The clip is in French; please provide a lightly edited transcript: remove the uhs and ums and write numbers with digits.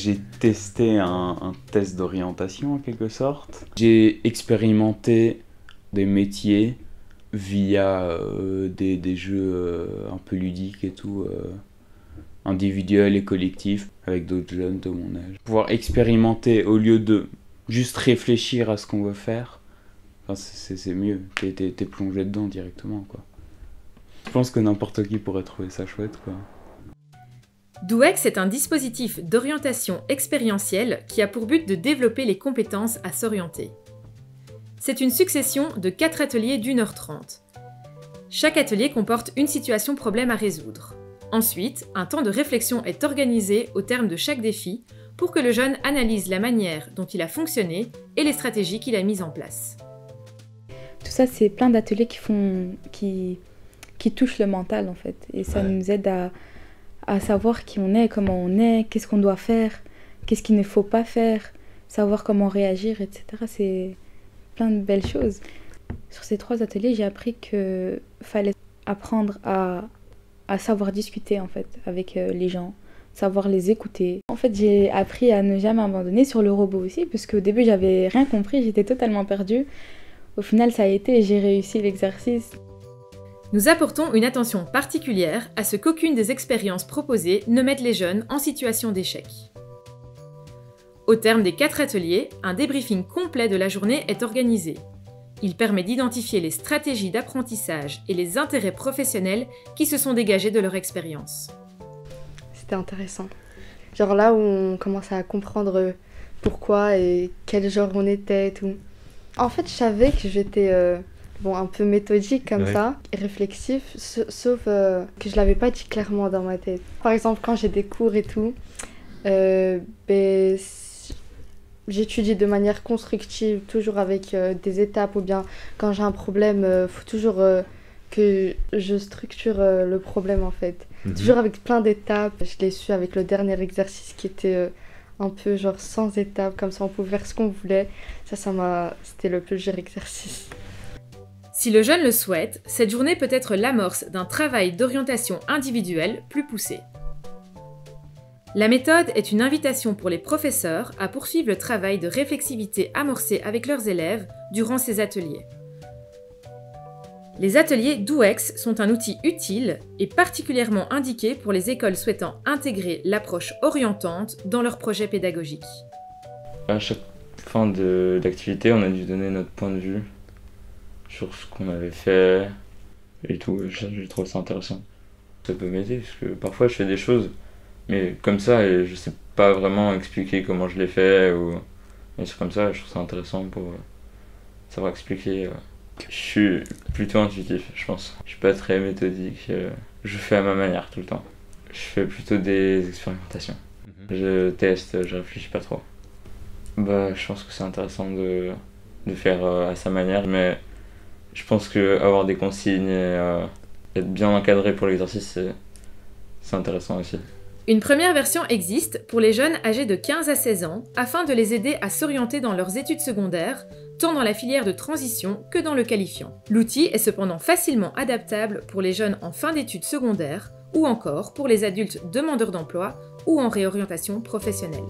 J'ai testé un test d'orientation en quelque sorte. J'ai expérimenté des métiers via des jeux un peu ludiques et tout, individuels et collectifs avec d'autres jeunes de mon âge. Pouvoir expérimenter au lieu de juste réfléchir à ce qu'on veut faire, enfin, c'est mieux, t'es plongé dedans directement, quoi. Je pense que n'importe qui pourrait trouver ça chouette, quoi. DoEx est un dispositif d'orientation expérientielle qui a pour but de développer les compétences à s'orienter. C'est une succession de 4 ateliers d'1h30. Chaque atelier comporte une situation problème à résoudre. Ensuite, un temps de réflexion est organisé au terme de chaque défi pour que le jeune analyse la manière dont il a fonctionné et les stratégies qu'il a mises en place. Tout ça, c'est plein d'ateliers qui touchent le mental en fait. Et ça nous aide à savoir qui on est, comment on est, qu'est-ce qu'on doit faire, qu'est-ce qu'il ne faut pas faire, savoir comment réagir, etc. C'est plein de belles choses. Sur ces 3 ateliers, j'ai appris qu'il fallait apprendre à savoir discuter en fait avec les gens, savoir les écouter. En fait, j'ai appris à ne jamais abandonner sur le robot aussi, parce qu'au début, j'avais rien compris, j'étais totalement perdue. Au final, ça a été et j'ai réussi l'exercice. Nous apportons une attention particulière à ce qu'aucune des expériences proposées ne mette les jeunes en situation d'échec. Au terme des 4 ateliers, un débriefing complet de la journée est organisé. Il permet d'identifier les stratégies d'apprentissage et les intérêts professionnels qui se sont dégagés de leur expérience. C'était intéressant. Genre là où on commence à comprendre pourquoi et quel genre on était et tout. En fait, je savais que j'étais un peu méthodique comme ça, et réflexif, sauf que je l'avais pas dit clairement dans ma tête. Par exemple, quand j'ai des cours et tout, j'étudie de manière constructive, toujours avec des étapes, ou bien quand j'ai un problème, faut toujours que je structure le problème en fait. Toujours avec plein d'étapes. Je l'ai su avec le dernier exercice qui était un peu genre sans étapes, comme ça on pouvait faire ce qu'on voulait. C'était le plus dur exercice. Si le jeune le souhaite, cette journée peut être l'amorce d'un travail d'orientation individuelle plus poussé. La méthode est une invitation pour les professeurs à poursuivre le travail de réflexivité amorcé avec leurs élèves durant ces ateliers. Les ateliers DoEx sont un outil utile et particulièrement indiqué pour les écoles souhaitant intégrer l'approche orientante dans leur projet pédagogique. À chaque fin d'activité, on a dû donner notre point de vue sur ce qu'on avait fait et tout. Je trouve ça intéressant. Ça peut m'aider parce que parfois je fais des choses, mais comme ça, et je sais pas vraiment expliquer comment je l'ai fait ou des trucs comme ça. Je trouve ça intéressant pour savoir expliquer. Je suis plutôt intuitif, je pense. Je suis pas très méthodique. Je fais à ma manière tout le temps. Je fais plutôt des expérimentations. Je teste, je réfléchis pas trop. Je pense que c'est intéressant de faire à sa manière, mais je pense que avoir des consignes et être bien encadré pour l'exercice, c'est intéressant aussi. Une première version existe pour les jeunes âgés de 15 à 16 ans afin de les aider à s'orienter dans leurs études secondaires, tant dans la filière de transition que dans le qualifiant. L'outil est cependant facilement adaptable pour les jeunes en fin d'études secondaires ou encore pour les adultes demandeurs d'emploi ou en réorientation professionnelle.